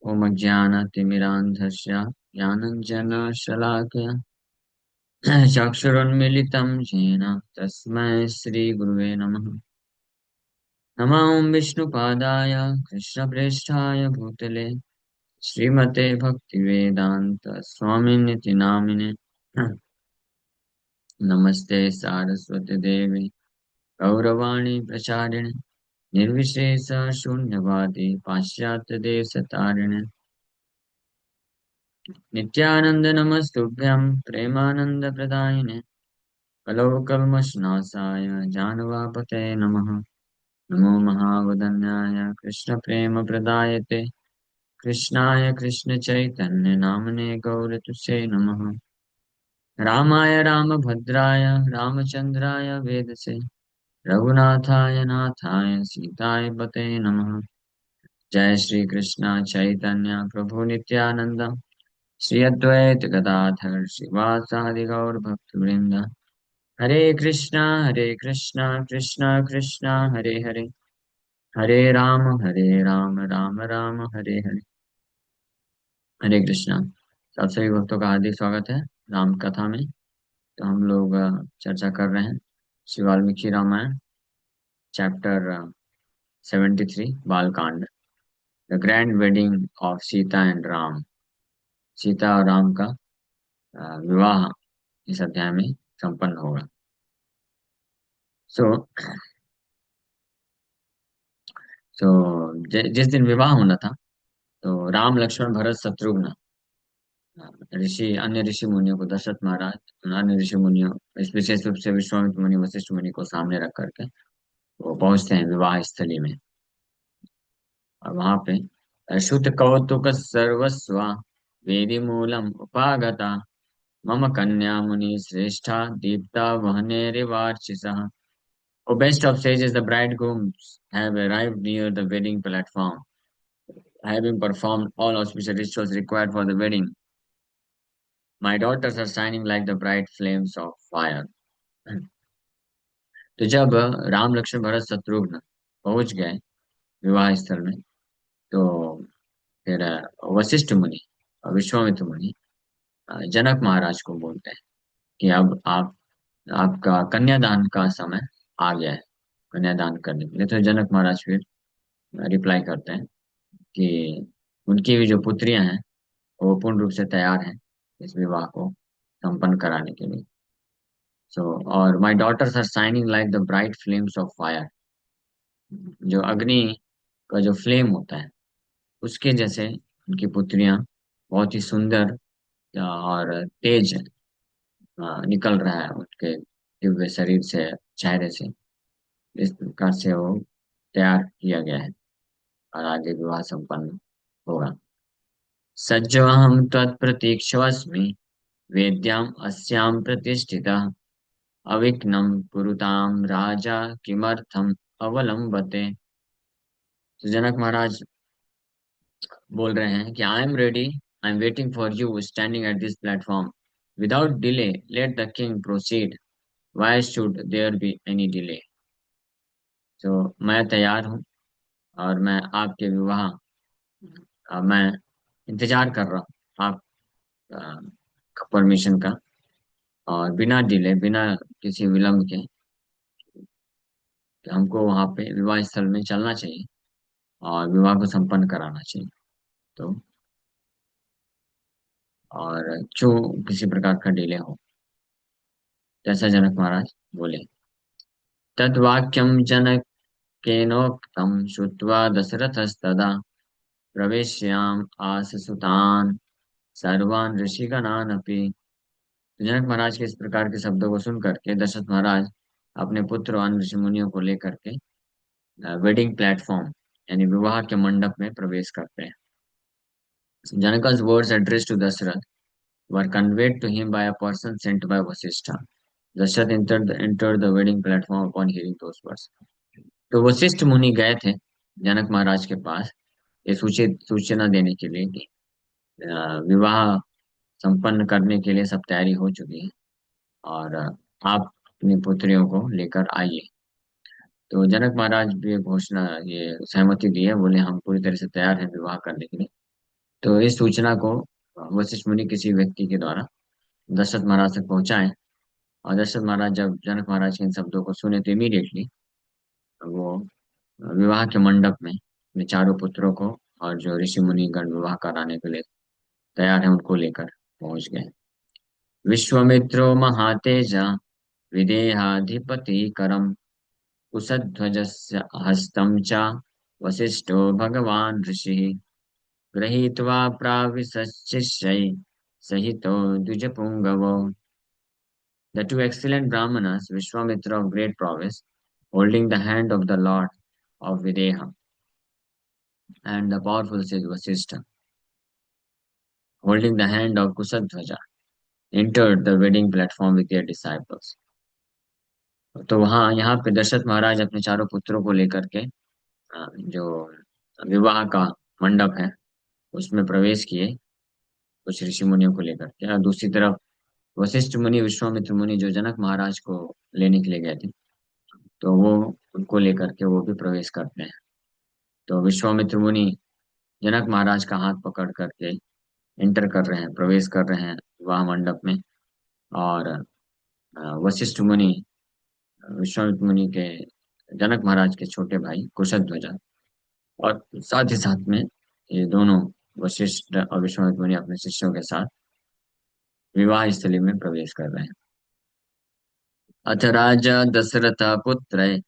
ओम अज्ञानतिमिरान्धस्य ज्ञानञ्जनशलाकया चक्षुरुन्मीलितं येन तस्मै श्रीगुरुवे नमः। नमो विष्णुपादाय कृष्णप्रेष्ठाय भूतले श्रीमते भक्तिवेदान्त स्वामिनिति नामिने। नमस्ते सारस्वती देवी गौरवाणी प्रचारिणे निर्विशेष शून्यवादी पाश्चात्य देशतारिणे नित्यानंद नमस्तुभ्यं प्रेमानंद प्रदायिने कलौकल्मषनाशाय जानवापते नमः। नमो महावदन्याय कृष्णप्रेमप्रदायते कृष्णाय कृष्णचैतन्य नामने गौरतुसे नमः। रामाय रामभद्राय रामचन्द्राय वेदसे रघुनाथाय नाथाय सीताय पते नमः। जय श्री कृष्ण चैतन्य प्रभु नित्यानंद श्री अद्वैत गदाधर श्रीवासादि गौर भक्तवृंद। हरे कृष्णा कृष्णा कृष्णा हरे हरे, हरे राम राम राम हरे हरे। हरे कृष्णा। सब सभी भक्तों का हार्दिक स्वागत है राम कथा में। तो हम लोग चर्चा कर रहे हैं Shri Valmiki Ramayana chapter 73 Balkand, the grand wedding of Sita and Ram. Sita और राम का विवाह इस अध्याय में संपन्न होगा। सो सो जिस दिन विवाह होना था तो राम लक्ष्मण भरत शत्रुघ्न ऋषि अन्य ऋषि मुनियों को दशरथ महाराज अन्य ऋषि मुनियों विशेष रूप से विश्वामित्र मुनि वशिष्ठ मुनि को सामने रख करके वो पहुंचते हैं विवाह स्थली में। और वहां पे श्रुत कौतुक सर्वस्व वेदी मूलम उपागता मम कन्या मुनि श्रेष्ठा Dipta वहनेरिवार्चिसः। O best of sages, the bridegrooms have arrived near the wedding platform, having performed all auspicious rituals required for the wedding. My daughters are shining like the bright flames of fire. तो जब राम लक्ष्मण भरत शत्रुघ्न पहुंच गए विवाह स्थल में तो फिर वशिष्ठ मुनि और विश्वामित्र मुनि जनक महाराज को बोलते हैं कि अब आपका कन्यादान का समय आ गया है कन्यादान करने के लिए। तो जनक महाराज फिर रिप्लाई करते हैं कि उनकी भी जो पुत्रियां हैं वो पूर्ण रूप से तैयार हैं इस विवाह को संपन्न कराने के लिए। सो और my daughters are shining like the bright flames of fire. जो अग्नि का जो फ्लेम होता है उसके जैसे उनकी पुत्रियां बहुत ही सुंदर और तेज निकल रहा है उनके दिव्य शरीर से चेहरे से। इस प्रकार से वो तैयार किया गया है और आगे विवाह संपन्न होगा। सज्जोऽहं त्वत्प्रतीक्षोऽस्मि वेद्याम् अस्यां प्रतिष्ठितः अविघ्नं कुरुतां राजा किमर्थम् अवलंबते। तो जनक महाराज बोल रहे हैं कि I am ready, I am waiting for you standing at this platform without delay, let the king proceed, why should there be any delay. तो मैं तैयार हूँ और मैं आपके विवाह मैं इंतजार कर रहा हूँ आप परमिशन का। और बिना डिले बिना किसी विलंब के हमको वहां पे विवाह स्थल में चलना चाहिए और विवाह को संपन्न कराना चाहिए। तो और जो किसी प्रकार का डिले हो, जैसा जनक महाराज बोले। तद्वाक्यं जनकेनोक्तं श्रुत्वा दशरथस्तदा प्रवेश्याम आससुतान सर्वान् ऋषिगणान् अपि। तो जनक महाराज के इस प्रकार के शब्दों को सुन करके दशरथ महाराज अपने पुत्र और अन्य ऋषि मुनियों को लेकर के वेडिंग प्लेटफॉर्म यानी विवाह के मंडप में प्रवेश करते हैं। Janaka's words addressed to Dasrath were conveyed to him by a person sent by Vasishtha. Dasrath entered the wedding platform upon hearing those words. तो वशिष्ठ मुनि गए थे जनक महाराज के पास ये सूचित सूचना देने के लिए कि विवाह संपन्न करने के लिए सब तैयारी हो चुकी है और आप अपनी पुत्रियों को लेकर आइए। तो जनक महाराज भी ये घोषणा ये सहमति दी है, बोले हम पूरी तरह से तैयार हैं विवाह करने के लिए। तो इस सूचना को वशिष्ठ मुनि किसी व्यक्ति के द्वारा दशरथ महाराज तक पहुंचाए। और दशरथ महाराज जब जनक महाराज के इन शब्दों को सुने तो इमीडिएटली वो विवाह के मंडप में अपने चारों पुत्रों को और जो ऋषि मुनि गण विवाह कराने के लिए तैयार है उनको लेकर पहुंच गए। विश्वामित्रो महातेजा विदेहाधिपति करम कुशध्वजस्य हस्तं च वसिष्ठो भगवान् ऋषिः गृहीत्वा प्राविशच्चिष्यै सहितो द्विजपुङ्गवो। The two excellent Brahmanas, Vishwamitra of great prowess, holding the hand of the Lord of Videha, and the powerful sage Vasishtha, holding the hand of Kusadhwaja, entered the wedding platform with their disciples. तो वहाँ यहाँ पे दशरथ महाराज अपने चारों पुत्रों को लेकर के जो विवाह का मंडप है उसमें प्रवेश किए, कुछ ऋषि मुनियों को लेकर के। और दूसरी तरफ वशिष्ठ मुनि, विश्वामित्र मुनि जो जनक महाराज को लेने के लिए गए थे, तो वो उनको लेकर के वो भी प्रवेश करते हैं। तो विश्वामित्र मुनि जनक महाराज का हाथ पकड़ करके एंटर कर रहे हैं, प्रवेश कर रहे हैं विवाह मंडप में। और वशिष्ठ मुनि विश्वामित्र मुनि के जनक महाराज के छोटे भाई कुशध्वज, और साथ ही साथ में ये दोनों वशिष्ठ और विश्वामित्र मुनि अपने शिष्यों के साथ विवाह स्थली में प्रवेश कर रहे हैं। अथ राजा दशरथ पुत्र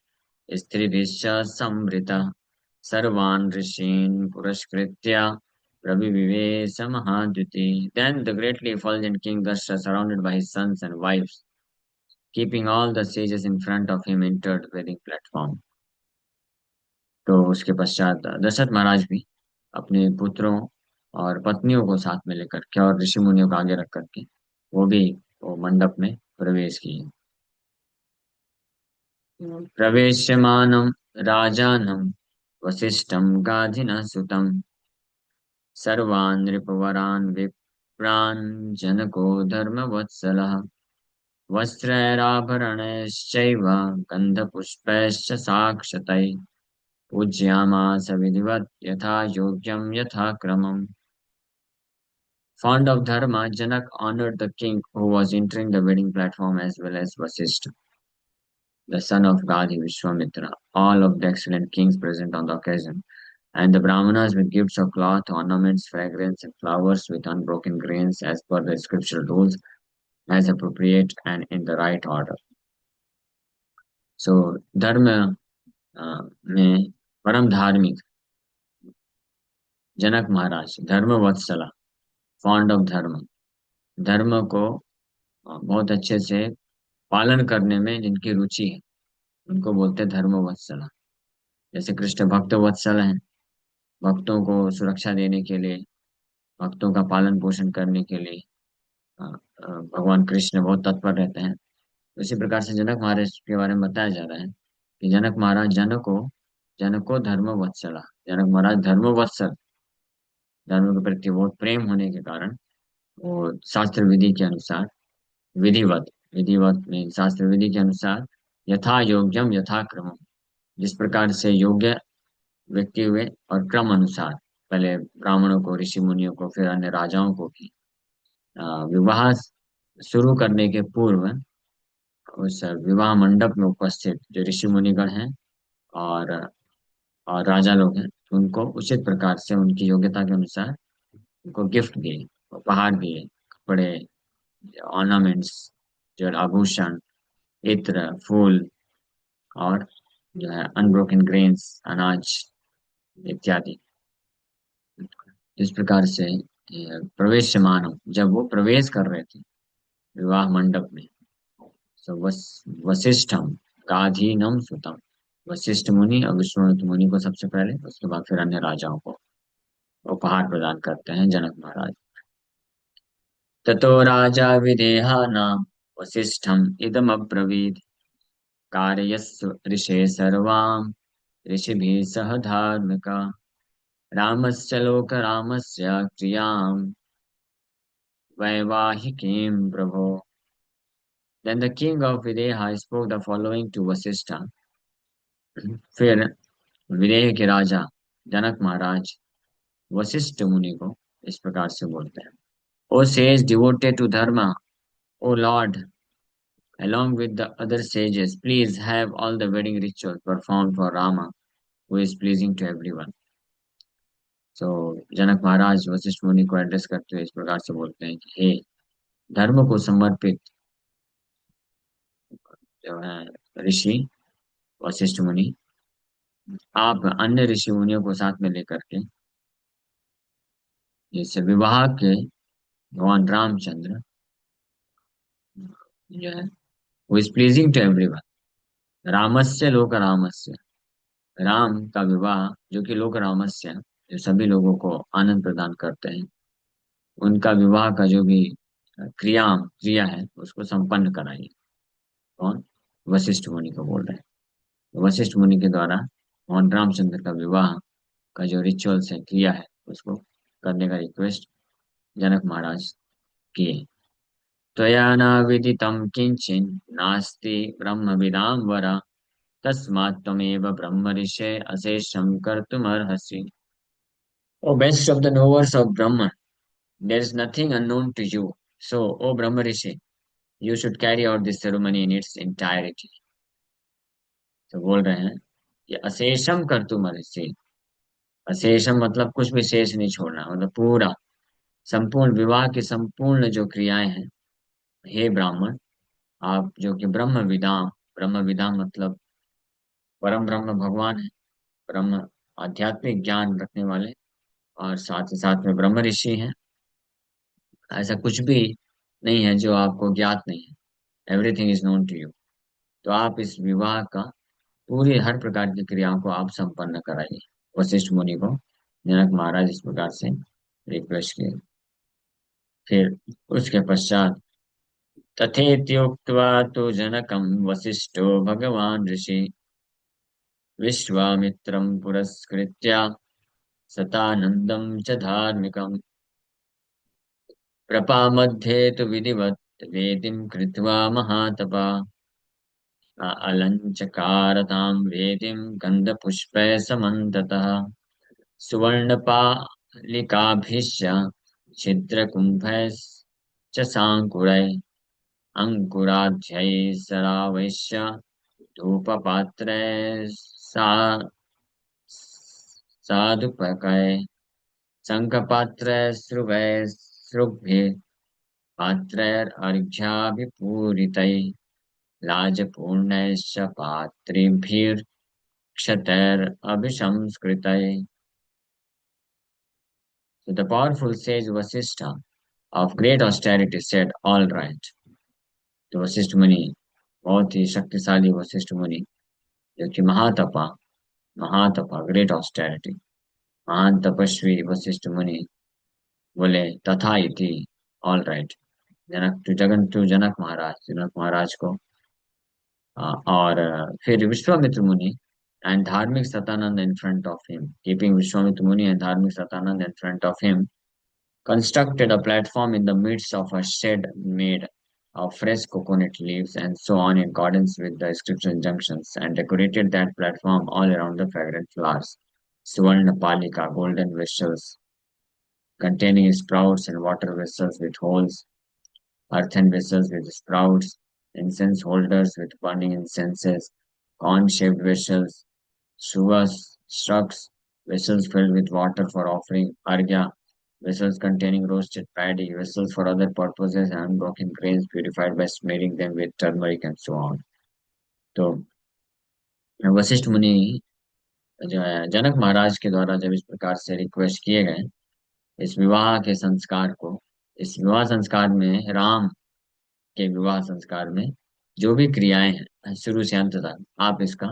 स्त्रीभिश्च संवृता सर्वान् ऋषीन् पुरस्कृत्य प्रविविवेश महाद्युति। Then the greatly effulgent king Dasharatha, surrounded by his sons and wives, keeping all the sages in front of him, entered the wedding platform. तो उसके पश्चात दशरथ महाराज भी अपने पुत्रों और पत्नियों को साथ में लेकर के और ऋषि मुनियों को आगे रख करके वो भी वो मंडप में प्रवेश किए। प्रवेश्यमानं राजानं वसिष्ठं गाधिनः सुतं सर्वान् नृपवरान् विप्रान् जनको धर्मवत्सलः वस्त्रैराभरणैश्चैव गन्धपुष्पैश्च साक्षतैः पूज्यामास विधिवत् यथा योग्यं यथा क्रमम्। Fond of dharma, Janak honored the king who was entering the wedding platform as well as Vasishtha, the son of Gadhi Vishwamitra, all of the excellent kings present on the occasion, and the Brahmanas with gifts of cloth, ornaments, fragrance, and flowers with unbroken grains as per the scriptural rules, as appropriate and in the right order. So, धर्म में परम धार्मिक जनक महाराज, धर्म वत्सला, fond of धर्म, धर्म को बहुत अच्छे से पालन करने में जिनकी रुचि है उनको बोलते हैं धर्म वत्सला। जैसे कृष्ण भक्त वत्सल हैं, भक्तों को सुरक्षा देने के लिए, भक्तों का पालन पोषण करने के लिए भगवान कृष्ण बहुत तत्पर रहते हैं। उसी प्रकार से जनक महाराज के बारे में बताया जा रहा है कि जनक महाराज जनको धर्म वत्सला, जनक महाराज धर्म वत्सल, धर्म के प्रति बहुत प्रेम होने के कारण वो शास्त्र विधि के अनुसार, विधिवत विधिवत में शास्त्र विधि के अनुसार, यथा योग्यम यथा क्रमम, जिस प्रकार से योग्य व्यक्ति हुए और क्रम अनुसार पहले ब्राह्मणों को, ऋषि मुनियों को, फिर अन्य राजाओं को भी विवाह शुरू करने के पूर्व उस विवाह मंडप में उपस्थित जो ऋषि मुनिगण हैं और और राजा लोग हैं, उनको उचित प्रकार से उनकी योग्यता के अनुसार उनको गिफ्ट दिए, उपहार दिए, कपड़े, ऑर्नामेंट्स, जो आभूषण, इत्र, फूल और जो है अनब्रोकन ग्रेन्स, अनाज इत्यादि। इस प्रकार से प्रवेश मानव जब वो प्रवेश कर रहे थे विवाह मंडप में, तो वशिष्ठम गाधीनम सुतम, वशिष्ठ मुनि और विश्वामित्र मुनि को सबसे पहले, उसके बाद फिर अन्य राजाओं को उपहार प्रदान करते हैं जनक महाराज। ततो राजा विदेहानां वसिष्ठम इदम अब्रवीत् कारयस्व ऋषे सर्वां ऋषिभिः सह धार्मिका रामस्य लोकरामस्य क्रियां वैवाहिकीं प्रभो। Then the king of Videha spoke the following to Vasishtha. फिर विदेह के राजा जनक महाराज वशिष्ठ मुनि को इस प्रकार से बोलते हैं। O sages devoted to dharma, O lord, along with the other sages, please have all the wedding rituals performed for Rama, who is pleasing to everyone. So जनक महाराज वशिष्ठ मुनि को एड्रेस करते हुए इस प्रकार से बोलते हैं कि हे धर्म को समर्पित जो है ऋषि वशिष्ठ मुनि, आप अन्य ऋषि मुनियों को साथ में लेकर के जैसे विवाह के भगवान रामचंद्र जो है वो इज प्लीजिंग टू एवरीवन। रामस्य लोक रामस्य, राम का विवाह जो कि लोक रामस्य, जो सभी लोगों को आनंद प्रदान करते हैं, उनका विवाह का जो भी क्रिया क्रिया है उसको संपन्न कराइए। कौन? वशिष्ठ मुनि को बोल रहे हैं। वशिष्ठ मुनि के द्वारा भगवान रामचंद्र का विवाह का जो रिचुअल्स है, क्रिया है, उसको करने का रिक्वेस्ट जनक महाराज किए। त्वया न विदितं किंचिन नास्ति ब्रह्मविदां वर, तस्मात् त्वमेव ब्रह्मर्षे अशेषं कर्तुमर्हसि। O best of the knowers of Brahman, there is nothing unknown to you. So, O Brahmarishi, you should carry out this ceremony in its entirety. तो बोल रहे हैं कि अशेषम कर्तुमर्हसि। अशेषम मतलब कुछ भी शेष नहीं छोड़ना, मतलब पूरा संपूर्ण विवाह की संपूर्ण जो क्रियाएं हैं, हे ब्राह्मण, आप जो कि ब्रह्म विदाम मतलब परम ब्रह्म भगवान है, ब्रह्म आध्यात्मिक ज्ञान रखने वाले, और साथ ही साथ में ब्रह्म ऋषि हैं। ऐसा कुछ भी नहीं है जो आपको ज्ञात नहीं है, everything is known to you. तो आप इस विवाह का पूरी हर प्रकार की क्रियाओं को आप संपन्न कराइए। वशिष्ठ मुनि को जनक महाराज इस प्रकार से रिक्वेस्ट किए। फिर उसके पश्चात तथेत्युक्त्वा तु जनकं वसिष्ठो भगवान् ऋषि विश्वामित्रं पुरस्कृत्य सतानन्दं च धार्मिकम् प्रपामध्ये तु विधिवत् वेदिं कृत्वा महातपा अलञ्चकारतां वेदिं गन्धपुष्पैः समन्ततः सुवर्णपालिकाभिश्च छिद्रकुम्भैश्च साङ्कुरैः अङ्कुराध्यैः सरावैश्च धूपपात्रैः साधुपकैः शङ्खपात्रैः पात्रैरर्घ्याभिपूरितैः लाजपूर्णैश्च पात्रेभिर्क्षतैरभिसंस्कृतैः। So the powerful sage Vasishtha of great austerity said, "All right." तो वशिष्ठ मुनि, बहुत ही शक्तिशाली वशिष्ठ मुनि जो कि महातपा ग्रेट ऑस्टेरिटी, महान तपस्वी वशिष्ठ मुनि बोले तथा इति, ऑल राइट। जनक महाराज को और फिर विश्वामित्र मुनि एंड धार्मिक Satanand in front of him, keeping Vishwamitra मुनि एंड धार्मिक Satanand in front of him, constructed a platform in the midst of a shed made of fresh coconut leaves and so on in accordance with the scripture injunctions, and decorated that platform all around the fragrant flowers. Suvarna Palika, golden vessels containing sprouts, and water vessels with holes, earthen vessels with sprouts, incense holders with burning incenses, corn-shaped vessels, suvas, strucks, vessels filled with water for offering argya, vessels containing roasted paddy, vessels for other purposes, and unbroken grains purified by smearing them with turmeric and so on. तो वशिष्ठ मुनि जो है जनक महाराज के द्वारा जब इस प्रकार से रिक्वेस्ट किए गए, इस विवाह के संस्कार को, इस विवाह संस्कार में राम के विवाह संस्कार में जो भी क्रियाएं हैं शुरू से अंत तक आप इसका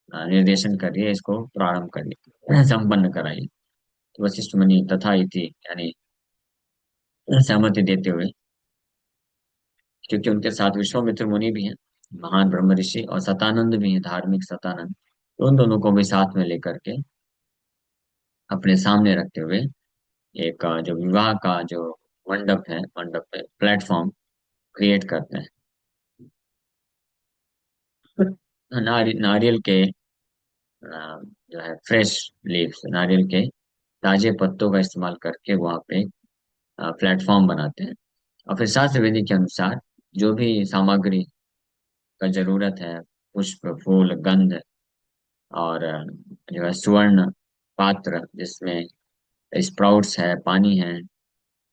निर्देशन करिए, इसको प्रारंभ करिए, संपन्न कराइए। तो वशिष्ठ मुनि तथा इति यानी सहमति देते हुए, क्योंकि उनके साथ विश्वामित्र मुनि भी हैं, महान ब्रह्म ऋषि, और सतानंद भी हैं, धार्मिक सतानंद, तो उन दोनों को भी साथ में लेकर के अपने सामने रखते हुए एक जो विवाह का जो मंडप है, मंडप पे प्लेटफॉर्म क्रिएट करते हैं। नारियल के जो है फ्रेश लीव्स, नारियल के ताजे पत्तों का इस्तेमाल करके वहाँ पे प्लेटफॉर्म बनाते हैं। और फिर शास्त्र विधि के अनुसार जो भी सामग्री का जरूरत है, पुष्प, फूल, गंध, और जो है स्वर्ण पात्र जिसमें स्प्राउट्स है, पानी है,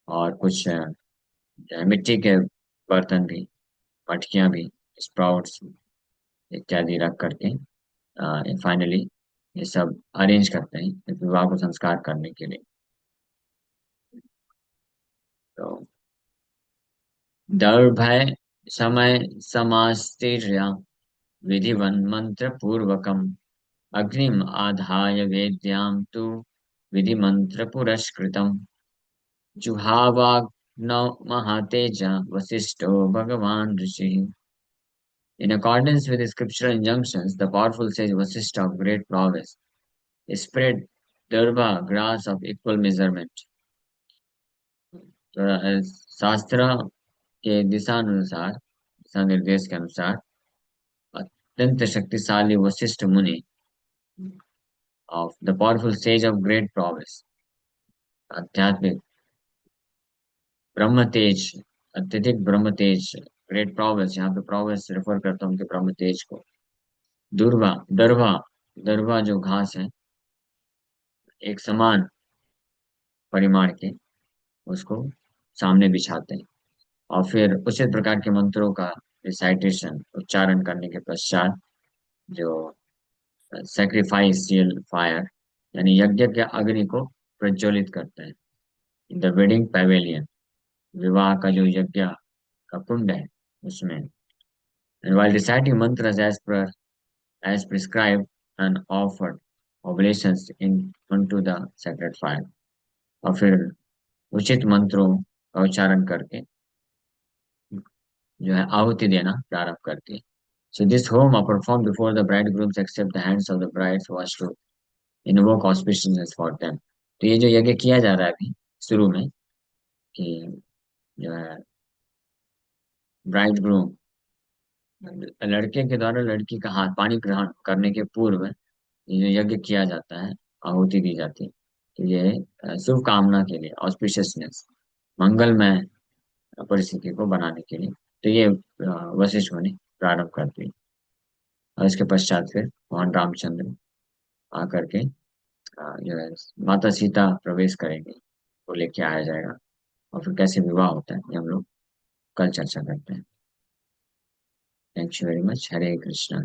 और कुछ जो है मिट्टी के बर्तन भी, मटकियां भी, स्प्राउट्स इत्यादि रख करके फाइनली ये सब अरेंज करते हैं इस विवाह को संस्कार करने के लिए। तो दर्भय समय समास्तीर्य विधिवन मंत्र पूर्वकम अग्निम आधाय वेद्यां तु विधि मंत्र पुरस्कृतम जुहावाग्नौ महातेजा वसिष्ठो भगवान ऋषि। In accordance with the scriptural injunctions, the powerful sage Vasishtha of great prowess spread durba grass of equal measurement. तो शास्त्र के दिशानुसार, दिशा निर्देश के अनुसार, अत्यंत शक्तिशाली वशिष्ठ मुनि of the powerful sage of great prowess, आध्यात्मिक ब्रह्म तेज, अत्यधिक ब्रह्म तेज, ग्रेट prowess, यहाँ पे prowess रेफर करता हूँ कि ब्रह्म तेज को, दुर्वा, दरवा, दरवा जो घास है, एक समान परिमाण के, उसको सामने बिछाते हैं। और फिर उचित प्रकार के मंत्रों का रिसाइटेशन, उच्चारण करने के पश्चात जो सैक्रिफाइसियल फायर, यानी यज्ञ के अग्नि को प्रज्वलित करते हैं इन द वेडिंग पैवेलियन, विवाह का जो यज्ञ का कुंड है उसमें। And while reciting mantras as prescribed and offered oblations in unto the sacred fire, और फिर उचित मंत्रों का उच्चारण करके जो है आहुति देना प्रारंभ करती है। So this home are performed before the bridegrooms accept the hands of the brides was to invoke auspiciousness for them। तो ये जो यज्ञ किया जा रहा है अभी शुरू में, कि जो है ब्राइड ग्रूम, लड़के के द्वारा लड़की का हाथ पानी ग्रहण करने के पूर्व ये जो यज्ञ किया जाता है, आहुति दी जाती है, तो ये शुभ कामना के लिए, ऑस्पिशियसनेस, मंगलमय परिस्थिति को बनाने के लिए, तो ये वशिष्ठ मुनि प्रारंभ करती है। और इसके पश्चात फिर भगवान रामचंद्र आकर के जो है माता सीता प्रवेश करेंगे, वो लेके आया जाएगा, और फिर कैसे विवाह होता है ये हम लोग कल चर्चा करते हैं। Thank you very much. Hare Krishna.